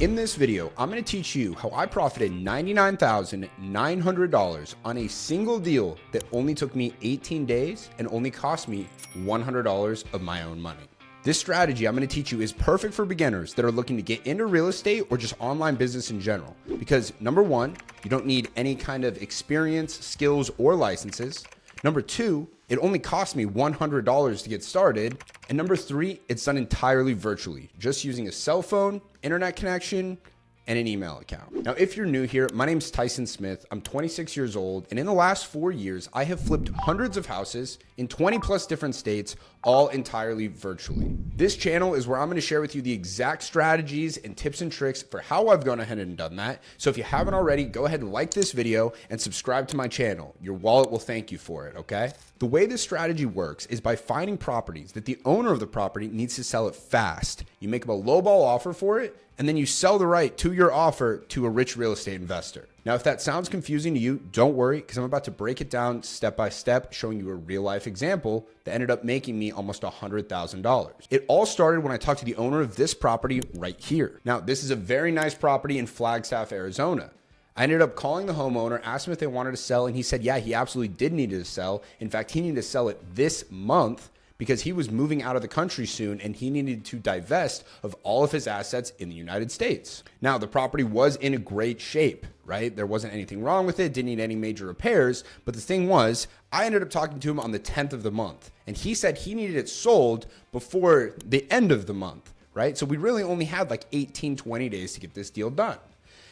In this video, I'm going to teach you how I profited $99,900 on a single deal that only took me 18 days and only cost me $100 of my own money. This strategy I'm going to teach you is perfect for beginners that are looking to get into real estate or just online business in general. Because number one, you don't need any kind of experience, skills, or licenses. Number two, it only cost me $100 to get started. And number three, it's done entirely virtually, just using a cell phone, internet connection, and an email account. Now, if you're new here, my name is Tyson Smith. I'm 26 years old, and in the last 4 years, I have flipped hundreds of houses in 20 plus different states, all entirely virtually. This channel is where I'm going to share with you the exact strategies and tips and tricks for how I've gone ahead and done that. So if you haven't already, go ahead and like this video and subscribe to my channel. Your wallet will thank you for it, okay? The way this strategy works is by finding properties that the owner of the property needs to sell it fast. You make them a lowball offer for it, and then you sell the right to your offer to a rich real estate investor. Now, if that sounds confusing to you, don't worry, because I'm about to break it down step by step, showing you a real life example that ended up making me almost $100,000. It all started when I talked to the owner of this property right here. Now, this is a very nice property in Flagstaff, Arizona. I ended up calling the homeowner, asked him if they wanted to sell, and he said, yeah, he absolutely did need to sell. In fact, he needed to sell it this month because he was moving out of the country soon and he needed to divest of all of his assets in the United States. Now, the property was in a great shape, right? There wasn't anything wrong with it, didn't need any major repairs. But the thing was, I ended up talking to him on the 10th of the month, and he said he needed it sold before the end of the month, right? So we really only had like 18, 20 days to get this deal done.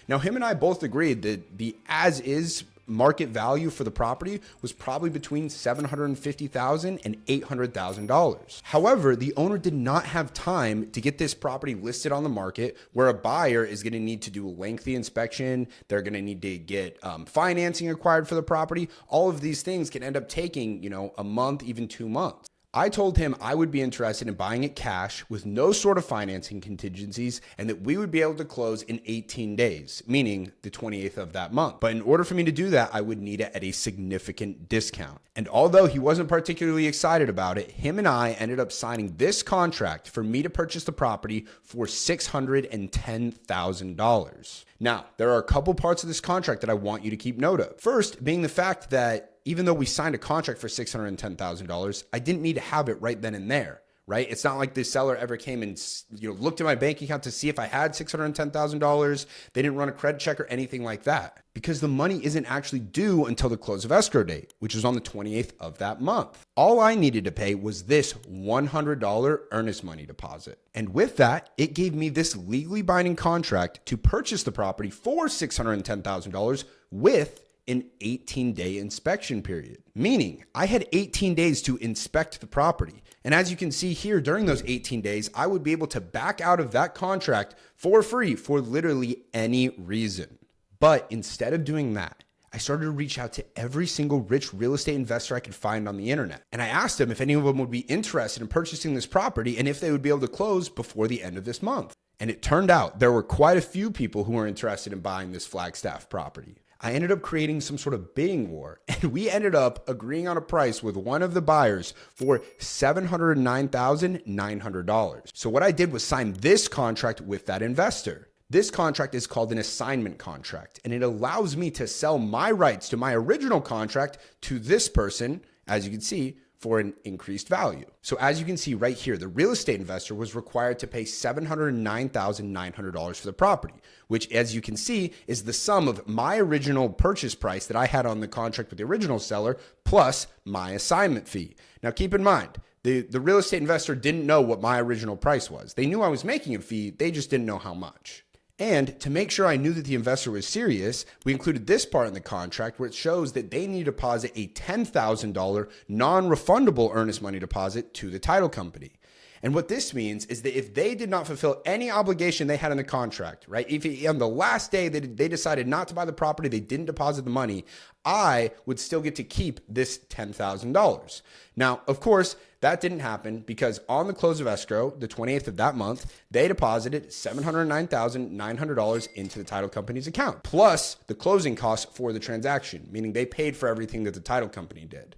Now, him and I both agreed that the as-is market value for the property was probably between $750,000 and $800,000. However, the owner did not have time to get this property listed on the market, where a buyer is going to need to do a lengthy inspection. They're going to need to get financing acquired for the property. All of these things can end up taking, a month, even 2 months. I told him I would be interested in buying it cash with no sort of financing contingencies, and that we would be able to close in 18 days, meaning the 28th of that month. But in order for me to do that, I would need it at a significant discount. And although he wasn't particularly excited about it, him and I ended up signing this contract for me to purchase the property for $610,000. Now, there are a couple parts of this contract that I want you to keep note of. First, being the fact that even though we signed a contract for $610,000, I didn't need to have it right then and there, right? It's not like the seller ever came and looked at my bank account to see if I had $610,000. They didn't run a credit check or anything like that, because the money isn't actually due until the close of escrow date, which is on the 28th of that month. All I needed to pay was this $100 earnest money deposit. And with that, it gave me this legally binding contract to purchase the property for $610,000 with an 18-day inspection period, meaning I had 18 days to inspect the property. And as you can see here, during those 18 days, I would be able to back out of that contract for free for literally any reason. But instead of doing that, I started to reach out to every single rich real estate investor I could find on the internet. And I asked them if any of them would be interested in purchasing this property and if they would be able to close before the end of this month. And it turned out there were quite a few people who were interested in buying this Flagstaff property. I ended up creating some sort of bidding war, and we ended up agreeing on a price with one of the buyers for $709,900. So what I did was sign this contract with that investor. This contract is called an assignment contract, and it allows me to sell my rights to my original contract to this person, as you can see, for an increased value. So as you can see right here, the real estate investor was required to pay $709,900 for the property, which, as you can see, is the sum of my original purchase price that I had on the contract with the original seller plus my assignment fee. Now keep in mind, the real estate investor didn't know what my original price was. They knew I was making a fee, they just didn't know how much. And to make sure I knew that the investor was serious, we included this part in the contract where it shows that they need to deposit a $10,000 non-refundable earnest money deposit to the title company. And what this means is that if they did not fulfill any obligation they had in the contract, right? If on the last day they decided not to buy the property, they didn't deposit the money, I would still get to keep this $10,000. Now, of course, that didn't happen because on the close of escrow, the 28th of that month, they deposited $709,900 into the title company's account, plus the closing costs for the transaction, meaning they paid for everything that the title company did.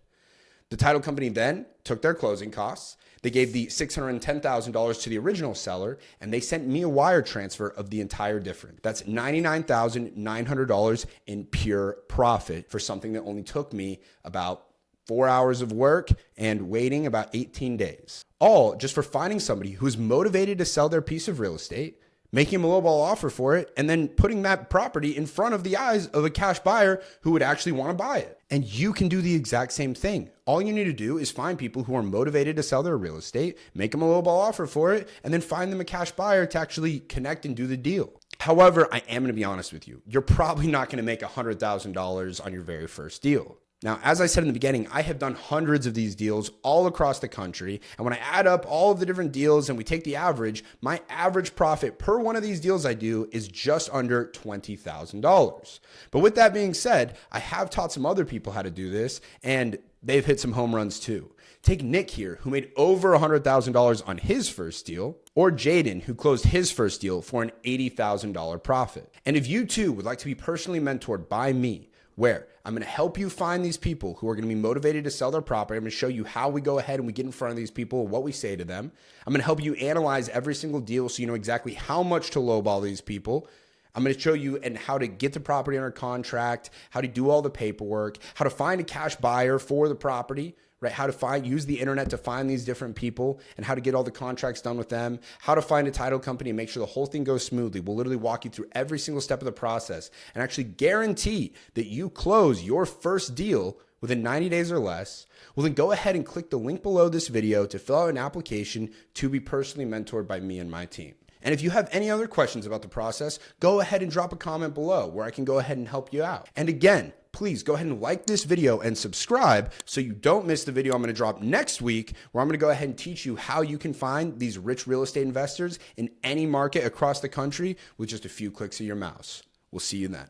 The title company then took their closing costs. They gave the $610,000 to the original seller, and they sent me a wire transfer of the entire difference. That's $99,900 in pure profit for something that only took me about 4 hours of work and waiting about 18 days. All just for finding somebody who's motivated to sell their piece of real estate, making them a lowball offer for it, and then putting that property in front of the eyes of a cash buyer who would actually want to buy it. And you can do the exact same thing. All you need to do is find people who are motivated to sell their real estate, make them a lowball offer for it, and then find them a cash buyer to actually connect and do the deal. However, I am going to be honest with you. You're probably not going to make $100,000 on your very first deal. Now, as I said in the beginning, I have done hundreds of these deals all across the country. And when I add up all of the different deals and we take the average, my average profit per one of these deals I do is just under $20,000. But with that being said, I have taught some other people how to do this, and they've hit some home runs too. Take Nick here, who made over $100,000 on his first deal, or Jaden, who closed his first deal for an $80,000 profit. And if you too would like to be personally mentored by me, where I'm going to help you find these people who are going to be motivated to sell their property. I'm going to show you how we go ahead and we get in front of these people, what we say to them. I'm going to help you analyze every single deal so you know exactly how much to lowball these people. I'm going to show you and how to get the property under contract, how to do all the paperwork, how to find a cash buyer for the property, right? How to use the internet to find these different people and how to get all the contracts done with them, how to find a title company and make sure the whole thing goes smoothly. We'll literally walk you through every single step of the process and actually guarantee that you close your first deal within 90 days or less. Well, then go ahead and click the link below this video to fill out an application to be personally mentored by me and my team. And if you have any other questions about the process, go ahead and drop a comment below where I can go ahead and help you out. And again, please go ahead and like this video and subscribe so you don't miss the video I'm going to drop next week, where I'm going to go ahead and teach you how you can find these rich real estate investors in any market across the country with just a few clicks of your mouse. We'll see you then.